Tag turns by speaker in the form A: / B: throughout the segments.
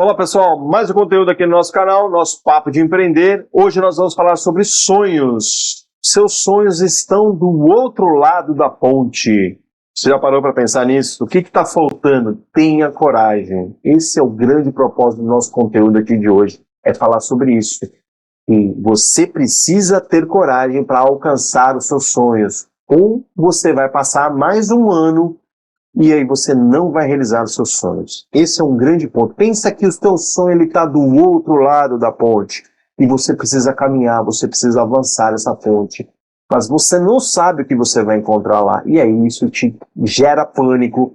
A: Olá pessoal, mais um conteúdo aqui no nosso canal, nosso Papo de Empreender. Hoje nós vamos falar sobre sonhos. Seus sonhos estão do outro lado da ponte. Você já parou para pensar nisso? O que está faltando? Tenha coragem. Esse é o grande propósito do nosso conteúdo aqui de hoje, é falar sobre isso. E você precisa ter coragem para alcançar os seus sonhos. Ou você vai passar mais um ano e aí você não vai realizar os seus sonhos. Esse é um grande ponto. Pensa que o seu sonho está do outro lado da ponte e você precisa caminhar, você precisa avançar essa ponte. Mas você não sabe o que você vai encontrar lá. E aí isso te gera pânico,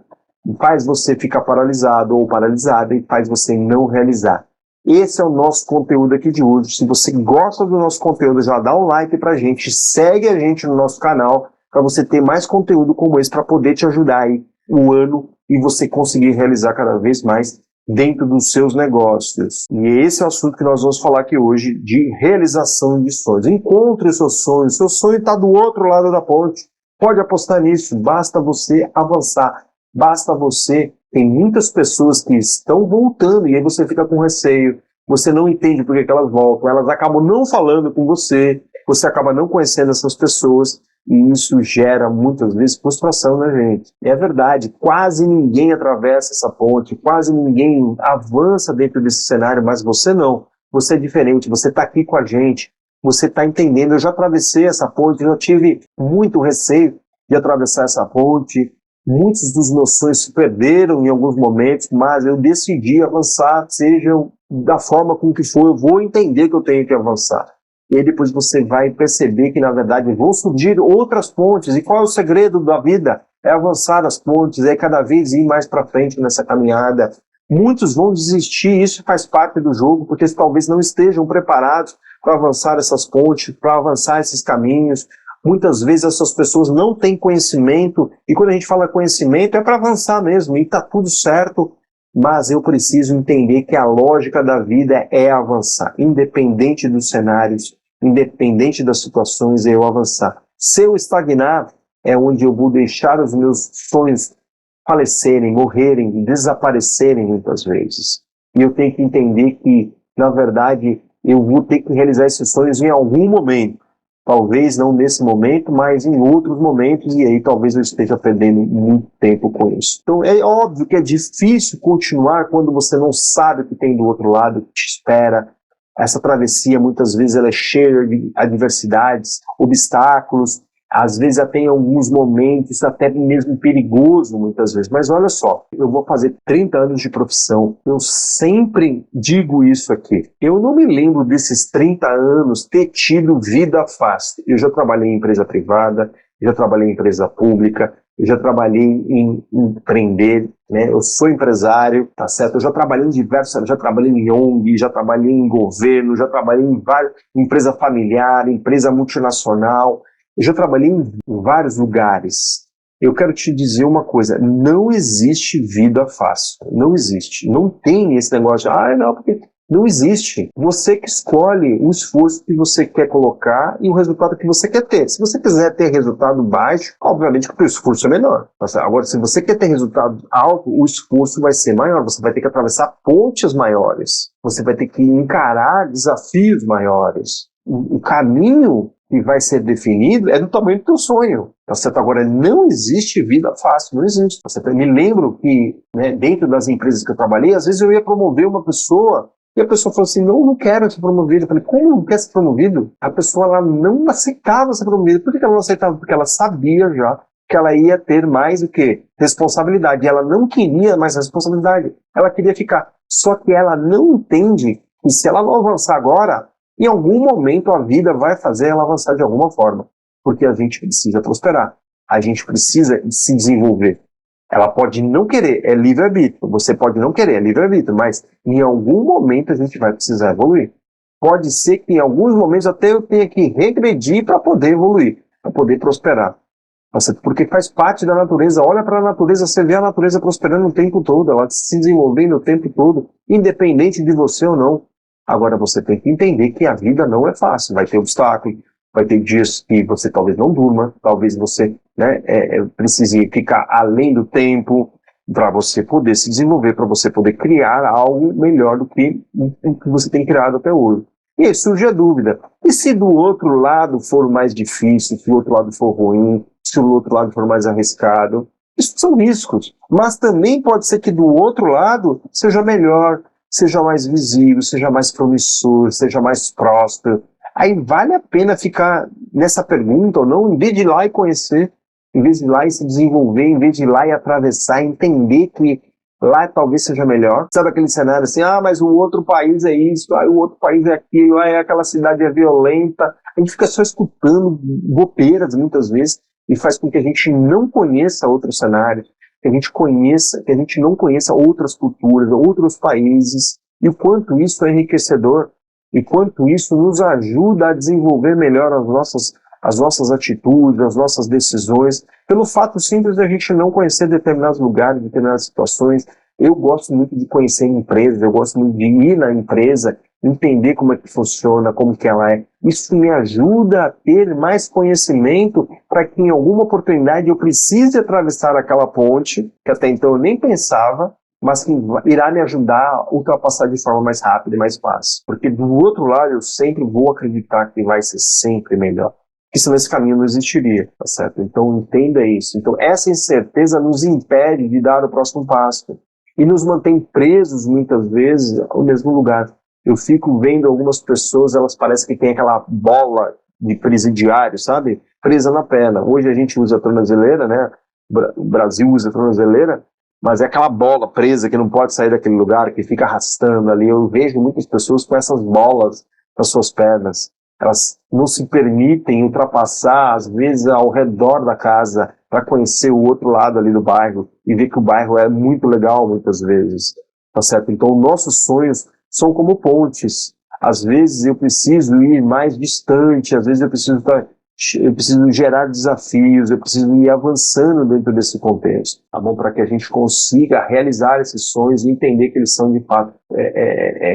A: faz você ficar paralisado ou paralisada e faz você não realizar. Esse é o nosso conteúdo aqui de hoje. Se você gosta do nosso conteúdo, já dá um like pra gente, segue a gente no nosso canal para você ter mais conteúdo como esse para poder te ajudar aí o ano e você conseguir realizar cada vez mais dentro dos seus negócios. E esse é o assunto que nós vamos falar aqui hoje, de realização de sonhos. Encontre os seus sonhos. Seu sonho está do outro lado da ponte. Pode apostar nisso. Basta você avançar. Basta você... Tem muitas pessoas que estão voltando e aí você fica com receio. Você não entende por que elas voltam. Elas acabam não falando com você. Você acaba não conhecendo essas pessoas. E isso gera, muitas vezes, frustração na gente. E é verdade, quase ninguém atravessa essa ponte, quase ninguém avança dentro desse cenário, mas você não. Você é diferente, você está aqui com a gente, você está entendendo. Eu já atravessei essa ponte, eu tive muito receio de atravessar essa ponte. Muitos dos meus sonhos se perderam em alguns momentos, mas eu decidi avançar, seja da forma com que for, eu vou entender que eu tenho que avançar. E aí depois você vai perceber que, na verdade, vão surgir outras pontes. E qual é o segredo da vida? É avançar as pontes, é cada vez ir mais para frente nessa caminhada. Muitos vão desistir, isso faz parte do jogo, porque talvez não estejam preparados para avançar essas pontes, para avançar esses caminhos. Muitas vezes essas pessoas não têm conhecimento, e quando a gente fala conhecimento é para avançar mesmo, e está tudo certo. Mas eu preciso entender que a lógica da vida é avançar. Independente dos cenários, independente das situações, é eu avançar. Se eu estagnar, é onde eu vou deixar os meus sonhos falecerem, morrerem, desaparecerem muitas vezes. E eu tenho que entender que, na verdade, eu vou ter que realizar esses sonhos em algum momento. Talvez não nesse momento, mas em outros momentos, e aí talvez eu esteja perdendo muito tempo com isso. Então é óbvio que é difícil continuar quando você não sabe o que tem do outro lado, o que te espera. Essa travessia muitas vezes ela é cheia de adversidades, obstáculos, às vezes até em alguns momentos até mesmo perigoso muitas vezes. Mas olha só, eu vou fazer 30 anos de profissão, eu sempre digo isso aqui. Eu não me lembro desses 30 anos ter tido vida fácil. Eu já trabalhei em empresa privada, eu já trabalhei em empresa pública, eu já trabalhei em empreender, né? Eu sou empresário, tá certo? Eu já trabalhei já trabalhei em ONG, já trabalhei em governo, já trabalhei em empresa familiar, empresa multinacional. Eu já trabalhei em vários lugares. Eu quero te dizer uma coisa, não existe vida fácil, não existe. Não tem esse negócio de, não, porque não existe. Você que escolhe o esforço que você quer colocar e o resultado que você quer ter. Se você quiser ter resultado baixo, obviamente que o seu esforço é menor. Agora, se você quer ter resultado alto, o esforço vai ser maior. Você vai ter que atravessar pontes maiores. Você vai ter que encarar desafios maiores. O caminho que vai ser definido é do tamanho do teu sonho, tá certo? Agora, não existe vida fácil, não existe, tá certo? Eu me lembro que, né, dentro das empresas que eu trabalhei, às vezes eu ia promover uma pessoa e a pessoa falou assim, não quero ser promovido. Eu falei, como não quer ser promovido? A pessoa ela não aceitava ser promovida. Por que ela não aceitava? Porque ela sabia já que ela ia ter mais o quê? Responsabilidade. E ela não queria mais responsabilidade. Ela queria ficar. Só que ela não entende que se ela não avançar agora, em algum momento a vida vai fazer ela avançar de alguma forma, porque a gente precisa prosperar, a gente precisa se desenvolver. Ela pode não querer, é livre-arbítrio, você pode não querer, é livre-arbítrio, mas em algum momento a gente vai precisar evoluir. Pode ser que em alguns momentos até eu tenha que regredir para poder evoluir, para poder prosperar. Porque faz parte da natureza. Olha para a natureza, você vê a natureza prosperando o tempo todo, ela se desenvolvendo o tempo todo, independente de você ou não. Agora você tem que entender que a vida não é fácil, vai ter obstáculo, vai ter dias que você talvez não durma, talvez você precise ficar além do tempo, para você poder se desenvolver, para você poder criar algo melhor do que o que você tem criado até hoje. E aí surge a dúvida, e se do outro lado for mais difícil, se o outro lado for ruim, se o outro lado for mais arriscado? Isso são riscos, mas também pode ser que do outro lado seja melhor, seja mais visível, seja mais promissor, seja mais próspero. Aí vale a pena ficar nessa pergunta ou não, em vez de ir lá e conhecer, em vez de ir lá e se desenvolver, em vez de ir lá e atravessar, entender que lá talvez seja melhor. Sabe aquele cenário assim, mas o outro país é isso, o outro país é aquilo, aquela cidade é violenta. A gente fica só escutando bobeiras muitas vezes e faz com que a gente não conheça outros cenários, que a gente não conheça outras culturas, outros países, e o quanto isso é enriquecedor, e quanto isso nos ajuda a desenvolver melhor as nossas atitudes, as nossas decisões, pelo fato simples de a gente não conhecer determinados lugares, determinadas situações. Eu gosto muito de conhecer empresas, eu gosto muito de ir na empresa, entender como é que funciona, como que ela é. Isso me ajuda a ter mais conhecimento para que em alguma oportunidade eu precise atravessar aquela ponte, que até então eu nem pensava, mas que irá me ajudar a ultrapassar de forma mais rápida e mais fácil. Porque do outro lado eu sempre vou acreditar que vai ser sempre melhor. Porque senão esse caminho não existiria, tá certo? Então entenda isso. Então essa incerteza nos impede de dar o próximo passo e nos mantém presos muitas vezes ao mesmo lugar. Eu fico vendo algumas pessoas, elas parecem que tem aquela bola de presidiário, sabe? Presa na perna. Hoje a gente usa a tornozeleira, né? O Brasil usa a tornozeleira, mas é aquela bola presa que não pode sair daquele lugar, que fica arrastando ali. Eu vejo muitas pessoas com essas bolas nas suas pernas. Elas não se permitem ultrapassar, às vezes, ao redor da casa, para conhecer o outro lado ali do bairro e ver que o bairro é muito legal muitas vezes, tá certo? Então, nossos sonhos são como pontes. Às vezes eu preciso ir mais distante, às vezes eu preciso gerar desafios, eu preciso ir avançando dentro desse contexto, tá bom? Para que a gente consiga realizar esses sonhos e entender que eles são de fato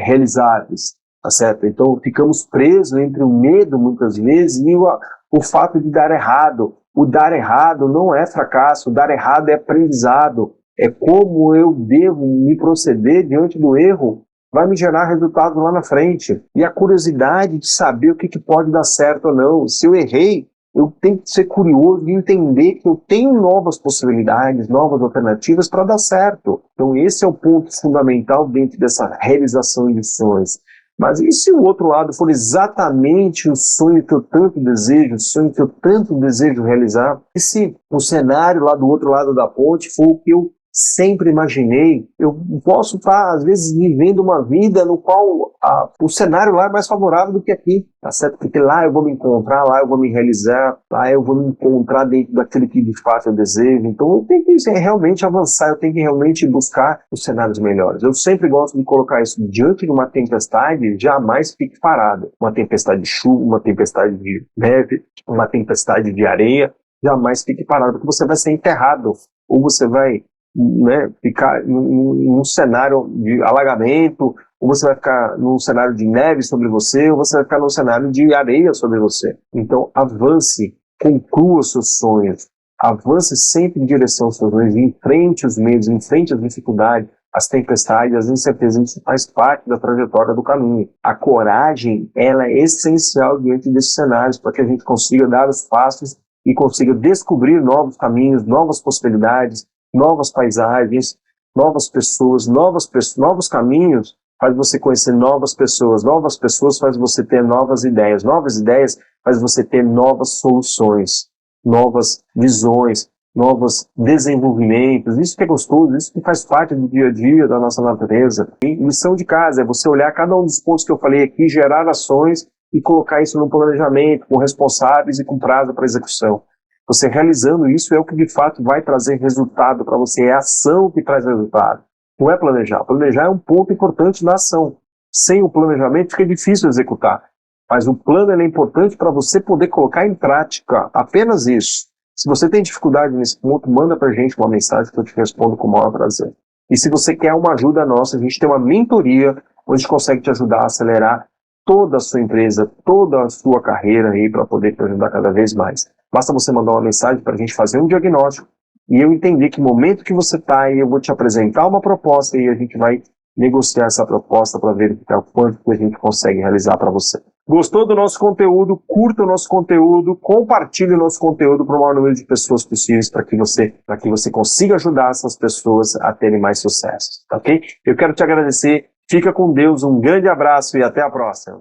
A: realizáveis, tá certo? Então ficamos presos entre o medo muitas vezes e o fato de dar errado. O dar errado não é fracasso, o dar errado é aprendizado, é como eu devo me proceder diante do erro, vai me gerar resultado lá na frente. E a curiosidade de saber o que pode dar certo ou não. Se eu errei, eu tenho que ser curioso e entender que eu tenho novas possibilidades, novas alternativas para dar certo. Então esse é o ponto fundamental dentro dessa realização de sonhos. Mas e se o outro lado for exatamente o sonho que eu tanto desejo, o sonho que eu tanto desejo realizar? E se o cenário lá do outro lado da ponte for o que eu sempre imaginei? Eu posso estar, às vezes, vivendo uma vida no qual o cenário lá é mais favorável do que aqui, tá certo? Porque lá eu vou me encontrar, lá eu vou me realizar, lá eu vou me encontrar dentro daquilo que de fato eu desejo. Então eu tenho que realmente avançar, eu tenho que realmente buscar os cenários melhores. Eu sempre gosto de colocar isso diante de uma tempestade, jamais fique parado. Uma tempestade de chuva, uma tempestade de neve, uma tempestade de areia, jamais fique parado, porque você vai ser enterrado, ou você vai ficar num cenário de alagamento, ou você vai ficar num cenário de neve sobre você, ou você vai ficar num cenário de areia sobre você. Então avance, conclua seus sonhos, avance sempre em direção aos seus sonhos, enfrente os medos, enfrente as dificuldades, as tempestades, as incertezas. Isso faz parte da trajetória do caminho. A coragem, ela é essencial diante desses cenários, para que a gente consiga dar os passos e consiga descobrir novos caminhos, novas possibilidades, novas paisagens, novas pessoas, novos caminhos. Faz você conhecer novas pessoas faz você ter novas ideias faz você ter novas soluções, novas visões, novos desenvolvimentos. Isso que é gostoso, isso que faz parte do dia a dia da nossa natureza. E lição de casa é você olhar cada um dos pontos que eu falei aqui, gerar ações e colocar isso no planejamento, com responsáveis e com prazo para execução. Você realizando isso é o que de fato vai trazer resultado para você, é a ação que traz resultado. Não é planejar. Planejar é um ponto importante na ação. Sem o planejamento fica difícil executar. Mas o plano é importante para você poder colocar em prática apenas isso. Se você tem dificuldade nesse ponto, manda para a gente uma mensagem que eu te respondo com o maior prazer. E se você quer uma ajuda nossa, a gente tem uma mentoria onde a gente consegue te ajudar a acelerar toda a sua empresa, toda a sua carreira aí para poder te ajudar cada vez mais. Basta você mandar uma mensagem para a gente fazer um diagnóstico e eu entender que momento que você está, e eu vou te apresentar uma proposta e a gente vai negociar essa proposta para verificar o quanto que a gente consegue realizar para você. Gostou do nosso conteúdo? Curta o nosso conteúdo, compartilhe o nosso conteúdo para o maior número de pessoas possíveis para que você consiga ajudar essas pessoas a terem mais sucesso, ok? Eu quero te agradecer, fica com Deus, um grande abraço e até a próxima.